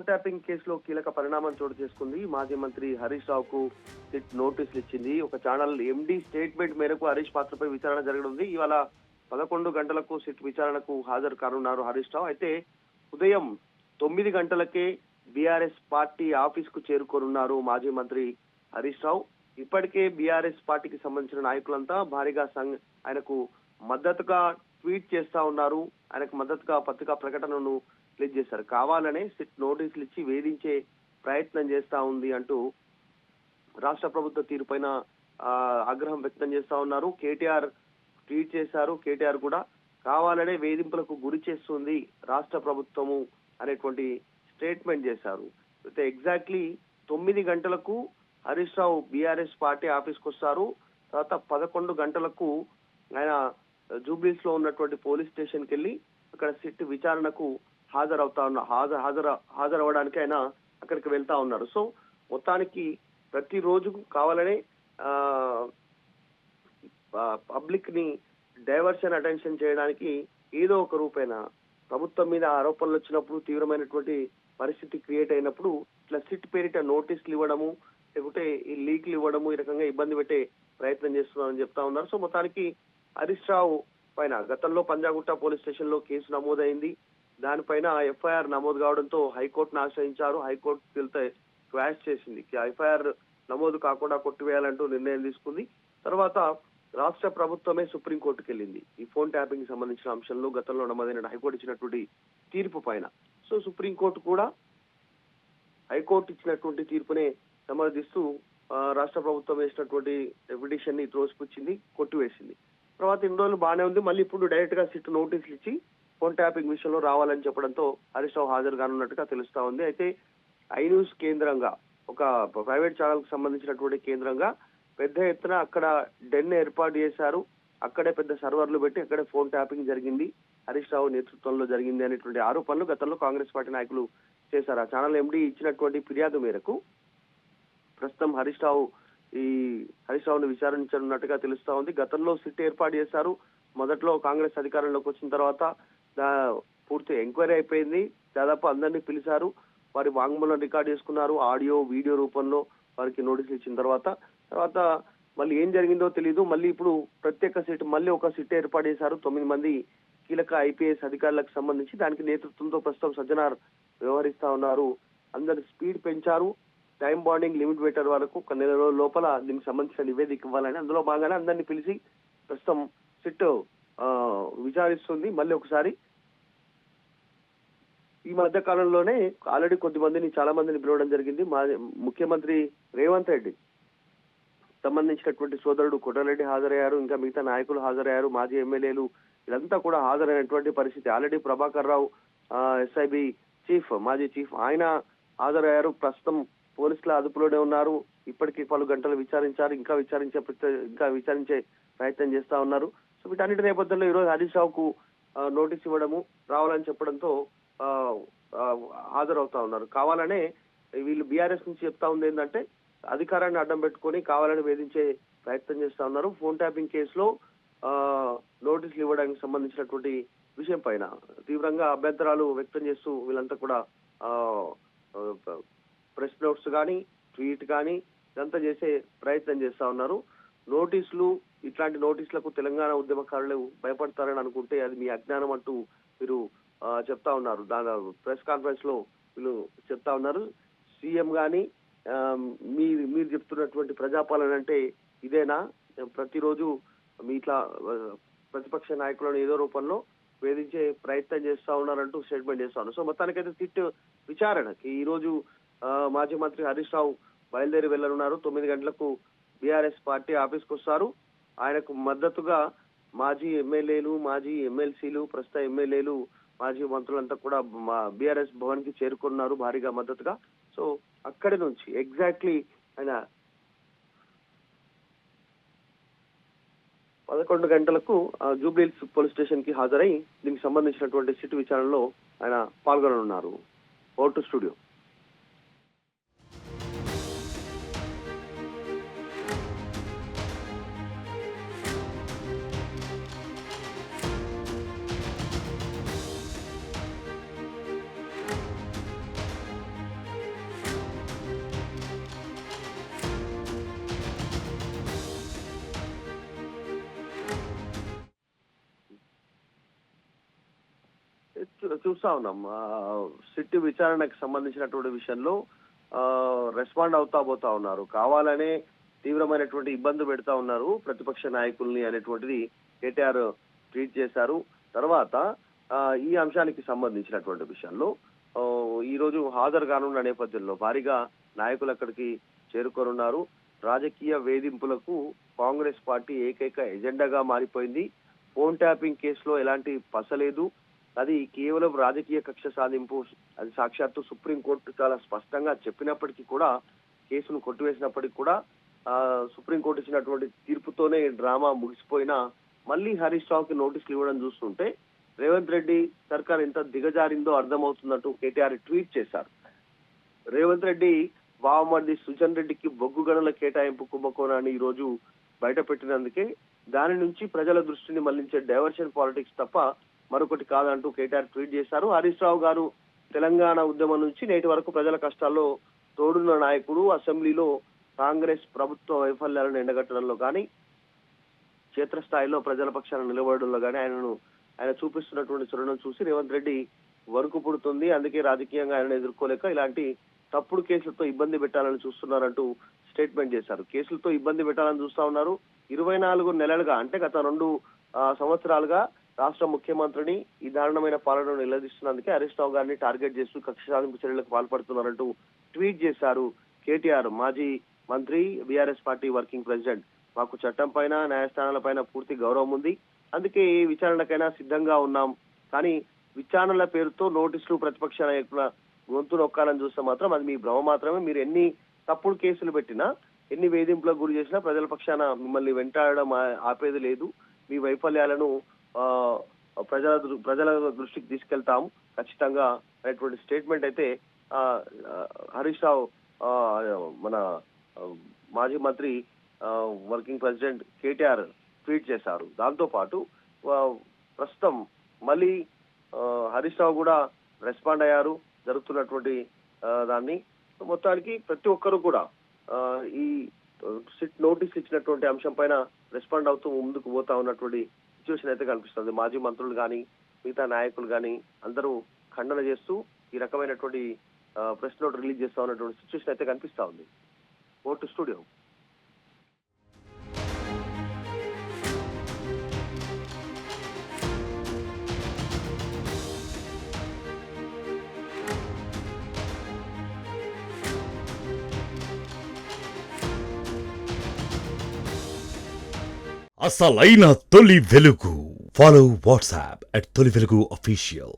Tapping కేసులో కీలక పరిణామం చోటు చేసుకుంది. మాజీ మంత్రి హరీష్ రావుకు సిట్ నోటీసులు ఇచ్చింది. ఒక ఛానల్ ఎండీ స్టేట్మెంట్ మేరకు హరీష్ పాత్రపై విచారణ జరగనుంది. ఇవాళ 11 గంటలకు సిట్ విచారణకు హాజరు కానున్నారు హరీష్ రావు. అయితే ఉదయం 9 గంటలకే బీఆర్ఎస్ పార్టీ ఆఫీస్ కు చేరుకోనున్నారు మాజీ మంత్రి హరీష్ రావు. ఇప్పటికే బీఆర్ఎస్ పార్టీకి సంబంధించిన నాయకులంతా భారీగా ఆయనకు మద్దతుగా ట్వీట్ చేస్తా ఉన్నారు. ఆయనకు మద్దతుగా పత్రికా ప్రకటనను రిలీజ్ చేశారు. కావాలనే సిట్ నోటీసులు ఇచ్చి వేధించే ప్రయత్నం చేస్తా ఉంది అంటూ రాష్ట్ర ప్రభుత్వ తీరుపైన ఆగ్రహం వ్యక్తం చేస్తా ఉన్నారు. కేటీఆర్ ట్వీట్ చేశారు. కేటీఆర్ కూడా కావాలనే వేధింపులకు గురి చేస్తుంది రాష్ట్ర ప్రభుత్వము అనేటువంటి స్టేట్మెంట్ చేశారు. అయితే ఎగ్జాక్ట్లీ 9 గంటలకు హరీష్ రావు బీఆర్ఎస్ పార్టీ ఆఫీస్కి వస్తారు. తర్వాత 11 గంటలకు ఆయన జూబ్లీస్ లో ఉన్నటువంటి పోలీస్ స్టేషన్ కి వెళ్ళి అక్కడ సిట్ విచారణకు హాజరవడానికి ఆయన అక్కడికి వెళ్తా ఉన్నారు. సో మొత్తానికి ప్రతిరోజు కావాలనే పబ్లిక్ ని డైవర్షన్ అటెన్షన్ చేయడానికి ఏదో ఒక రూపైన ప్రభుత్వం మీద ఆరోపణలు వచ్చినప్పుడు, తీవ్రమైనటువంటి పరిస్థితి క్రియేట్ అయినప్పుడు ఇట్లా సిట్ పేరిట నోటీసులు ఇవ్వడము, లేకుంటే ఈ లీక్లు ఇవ్వడము, ఈ రకంగా ఇబ్బంది పెట్టే ప్రయత్నం చేస్తున్నారని చెప్తా ఉన్నారు. సో మొత్తానికి హరీష్ రావు పైన గతంలో పంజాగుట్ట పోలీస్ స్టేషన్ లో కేసు నమోదైంది. దానిపైన ఎఫ్ఐఆర్ నమోదు కావడంతో హైకోర్టును ఆశ్రయించారు. హైకోర్టు వెళ్తే క్వాష్ చేసింది. ఎఫ్ఐఆర్ నమోదు కాకుండా కొట్టివేయాలంటూ నిర్ణయం తీసుకుంది. తర్వాత రాష్ట్ర ప్రభుత్వమే సుప్రీంకోర్టుకు వెళ్ళింది ఈ ఫోన్ ట్యాపింగ్ సంబంధించిన అంశంలో గతంలో నమోదైన హైకోర్టు ఇచ్చినటువంటి తీర్పు పైన. సో సుప్రీంకోర్టు కూడా హైకోర్టు ఇచ్చినటువంటి తీర్పునే సమర్థిస్తూ రాష్ట్ర ప్రభుత్వం వేసినటువంటి పిటిషన్ ని త్రోసిపుచ్చింది, కొట్టివేసింది. తర్వాత ఇన్ని రోజులు బాగానే ఉంది. మళ్ళీ ఇప్పుడు డైరెక్ట్ గా సిట్ నోటీసులు ఇచ్చి ఫోన్ ట్యాపింగ్ విషయంలో రావాలని చెప్పడంతో హరీష్ రావు హాజరు కానున్నట్టుగా తెలుస్తా ఉంది. అయితే ఐ న్యూస్ కేంద్రంగా, ఒక ప్రైవేట్ ఛానల్ కు సంబంధించినటువంటి కేంద్రంగా పెద్ద ఎత్తున అక్కడ డెన్ ఏర్పాటు చేశారు. అక్కడే పెద్ద సర్వర్లు పెట్టి అక్కడే ఫోన్ ట్యాపింగ్ జరిగింది, హరీష్ రావు నేతృత్వంలో జరిగింది అనేటువంటి ఆరోపణలు గతంలో కాంగ్రెస్ పార్టీ నాయకులు చేశారు. ఆ ఛానల్ ఎండీ ఇచ్చినటువంటి ఫిర్యాదు మేరకు ప్రస్తుతం హరీష్ రావును విచారించనున్నట్టుగా తెలుస్తా ఉంది. గతంలో సిట్ ఏర్పాటు చేశారు. మొదట్లో కాంగ్రెస్ అధికారంలోకి వచ్చిన తర్వాత పూర్తి ఎంక్వైరీ అయిపోయింది. దాదాపు అందరినీ పిలిచారు. వారి వాంగ్మూలం రికార్డ్ చేసుకున్నారు. ఆడియో, వీడియో రూపంలో వారికి నోటీసులు ఇచ్చిన తర్వాత మళ్ళీ ఏం జరిగిందో తెలియదు. మళ్ళీ ఇప్పుడు ప్రత్యేక సిట్, మళ్ళీ ఒక సిట్ ఏర్పాటు చేశారు. 9 మంది కీలక ఐపీఎస్ అధికారులకు సంబంధించి. దానికి నేతృత్వంతో ప్రస్తుతం సజ్జనార్ వ్యవహరిస్తా ఉన్నారు. అందరి స్పీడ్ పెంచారు. టైం బాండింగ్ లిమిట్ పెట్టారు. వరకు ఒక నెల రోజుల లోపల దీనికి సంబంధించిన నివేదిక ఇవ్వాలని అందులో భాగంగానే అందరినీ పిలిచి ప్రస్తుతం సిట్ విచారిస్తుంది. మళ్ళీ ఒకసారి ఈ మధ్య కాలంలోనే ఆల్రెడీ చాలా మందిని పిలవడం జరిగింది. ముఖ్యమంత్రి రేవంత్ రెడ్డి సంబంధించినటువంటి సోదరుడు కోటారెడ్డి హాజరయ్యారు. ఇంకా మిగతా నాయకులు హాజరయ్యారు. మాజీ ఎమ్మెల్యేలు వీళ్ళంతా కూడా హాజరైనటువంటి పరిస్థితి. Already Prabhakar Rao SIB chief, మాజీ చీఫ్, ఆయన హాజరయ్యారు. ప్రస్తుతం పోలీసుల అదుపులోనే ఉన్నారు. ఇప్పటికీ పలు గంటలు విచారించారు. ఇంకా విచారించే ప్రయత్నం చేస్తా ఉన్నారు. సో వీటన్నిటి నేపథ్యంలో ఈరోజు హరీష్ రావుకు నోటీస్ ఇవ్వడము, రావాలని చెప్పడంతో హాజరవుతా ఉన్నారు. కావాలనే వీళ్ళు బీఆర్ఎస్ నుంచి చెప్తా ఉంది ఏంటంటే అధికారాన్ని అడ్డం పెట్టుకొని కావాలని వేధించే ప్రయత్నం చేస్తా ఉన్నారు. ఫోన్ ట్యాపింగ్ కేసులో నోటీసులు ఇవ్వడానికి సంబంధించినటువంటి విషయం పైన తీవ్రంగా అభ్యంతరాలు వ్యక్తం చేస్తూ వీళ్ళంతా కూడా ప్రెస్ నోట్స్ కానీ, ట్వీట్ కానీ ఇదంతా చేసే ప్రయత్నం చేస్తా ఉన్నారు. నోటీసులు, ఇట్లాంటి నోటీసులకు తెలంగాణ ఉద్యమకారులు భయపడతారని అనుకుంటే అది మీ అజ్ఞానం అంటూ వీరు చెప్తా ఉన్నారు. దాని ప్రెస్ కాన్ఫరెన్స్ లో వీళ్ళు చెప్తా ఉన్నారు. సీఎం గాని మీరు చెప్తున్నటువంటి ప్రజాపాలన అంటే ఇదేనా? ప్రతిరోజు మీ ఇట్లా ప్రతిపక్ష నాయకులను ఏదో రూపంలో వేధించే ప్రయత్నం చేస్తా ఉన్నారంటూ స్టేట్మెంట్ చేస్తా ఉన్నారు. సో మొత్తానికైతే సిట్ విచారణకి ఈ రోజు మాజీ మంత్రి హరీష్ రావు బయలుదేరి వెళ్లనున్నారు. 9 గంటలకు బీఆర్ఎస్ పార్టీ ఆఫీస్కి వస్తారు. ఆయనకు మద్దతుగా మాజీ ఎమ్మెల్యేలు, మాజీ ఎమ్మెల్సీలు, ప్రస్తుత ఎమ్మెల్యేలు, మాజీ మంత్రులంతా కూడా బీఆర్ఎస్ భవన్ కి చేరుకున్నారు భారీగా మద్దతుగా. సో అక్కడి నుంచి ఎగ్జాక్ట్లీ ఆయన 11 గంటలకు జూబ్లీహిల్స్ పోలీస్ స్టేషన్ కి హాజరై దీనికి సంబంధించినటువంటి సిట్ విచారణలో ఆయన పాల్గొననున్నారు. Over to studio. చూస్తా ఉన్నాం. సిట్ విచారణకు సంబంధించినటువంటి విషయంలో రెస్పాండ్ అవుతా పోతా ఉన్నారు. కావాలనే తీవ్రమైనటువంటి ఇబ్బంది పెడతా ఉన్నారు ప్రతిపక్ష నాయకుల్ని అనేటువంటిది కేటీఆర్ ట్వీట్ చేశారు. తర్వాత ఈ అంశానికి సంబంధించినటువంటి విషయంలో ఈ రోజు హాజరు కానున్న నేపథ్యంలో భారీగా నాయకులు అక్కడికి చేరుకోనున్నారు. రాజకీయ వేధింపులకు కాంగ్రెస్ పార్టీ ఏకైక ఎజెండాగా మారిపోయింది. ఫోన్ ట్యాపింగ్ కేసులో ఎలాంటి పసలేదు. అది కేవలం రాజకీయ కక్ష సాధింపు. అది సాక్షాత్తు సుప్రీంకోర్టు చాలా స్పష్టంగా చెప్పినప్పటికీ కూడా, కేసును కొట్టివేసినప్పటికీ కూడా సుప్రీంకోర్టు ఇచ్చినటువంటి తీర్పుతోనే డ్రామా ముగిసిపోయినా మళ్ళీ హరీష్ రావుకి నోటీసులు ఇవ్వడం చూస్తుంటే రేవంత్ రెడ్డి సర్కార్ ఎంత దిగజారిందో అర్థమవుతున్నట్టు కేటీఆర్ ట్వీట్ చేశారు. రేవంత్ రెడ్డి బావమర్ది సుజన్ రెడ్డికి బొగ్గు గనుల కేటాయింపు కుంభకోణాన్ని ఈ రోజు బయట పెట్టినందుకే దాని నుంచి ప్రజల దృష్టిని మళ్లించే డైవర్షన్ పాలిటిక్స్ తప్ప మరొకటి కాదంటూ కేటీఆర్ ట్వీట్ చేశారు. హరీష్ రావు గారు తెలంగాణ ఉద్యమం నుంచి నేటి వరకు ప్రజల కష్టాల్లో తోడున్న నాయకుడు. అసెంబ్లీలో కాంగ్రెస్ ప్రభుత్వ వైఫల్యాలను ఎండగట్టడంలో కానీ, క్షేత్రస్థాయిలో ప్రజల పక్షాన నిలబడడంలో కానీ ఆయన చూపిస్తున్నటువంటి చొరవను చూసి రేవంత్ రెడ్డి వణుకు పుడుతుంది. అందుకే రాజకీయంగా ఆయన ఎదుర్కోలేక ఇలాంటి తప్పుడు కేసులతో ఇబ్బంది పెట్టాలని చూస్తున్నారంటూ స్టేట్మెంట్ చేశారు. కేసులతో ఇబ్బంది పెట్టాలని చూస్తా ఉన్నారు. 24 నెలలుగా అంటే గత 2 సంవత్సరాలుగా రాష్ట్ర ముఖ్యమంత్రిని ఈ దారుణమైన పాలనను నిలదీస్తున్నందుకే హరీష్ రావు గారిని టార్గెట్ చేస్తూ కక్ష సాధింపు చర్యలకు పాల్పడుతున్నారంటూ ట్వీట్ చేశారు కేటీఆర్. మాజీ మంత్రి, బీఆర్ఎస్ పార్టీ వర్కింగ్ ప్రెసిడెంట్. మాకు చట్టం పైన, న్యాయస్థానాల పైన పూర్తి గౌరవం ఉంది. అందుకే ఏ విచారణకైనా సిద్ధంగా ఉన్నాం. కానీ విచారణల పేరుతో నోటీసులు ప్రతిపక్ష నాయకుల గొంతు నొక్కాలని చూస్తే మాత్రం అది మీ భ్రమ మాత్రమే. మీరు ఎన్ని తప్పుడు కేసులు పెట్టినా, ఎన్ని వేధింపులకు గురి చేసినా ప్రజల పక్షాన మిమ్మల్ని వెంటాడడం ఆపేది లేదు. మీ వైఫల్యాలను ప్రజల దృష్టికి తీసుకెళ్తాము ఖచ్చితంగా అనేటువంటి స్టేట్మెంట్ అయితే హరీష్ రావు, మన మాజీ మంత్రి, వర్కింగ్ ప్రెసిడెంట్ కేటీఆర్ ట్వీట్ చేశారు. దాంతో పాటు ప్రస్తుతం మళ్ళీ హరీష్ రావు కూడా రెస్పాండ్ అయ్యారు జరుగుతున్నటువంటి దాన్ని. మొత్తానికి ప్రతి ఒక్కరు కూడా ఈ సిట్ నోటీస్ ఇచ్చినటువంటి అంశం పైన రెస్పాండ్ అవుతూ ముందుకు పోతా ఉన్నటువంటి సిచ్యువేషన్ అయితే కనిపిస్తుంది. మాజీ మంత్రులు కానీ, మిగతా నాయకులు కానీ అందరూ ఖండన చేస్తూ ఈ రకమైనటువంటి ప్రెస్ నోట్ రిలీజ్ చేస్తా ఉన్నటువంటి సిచ్యువేషన్ అయితే కనిపిస్తా ఉంది. Vote studio. అసలైన తొలి వెలుగు. ఫాలో వాట్సాప్ @తొలి వెలుగు official.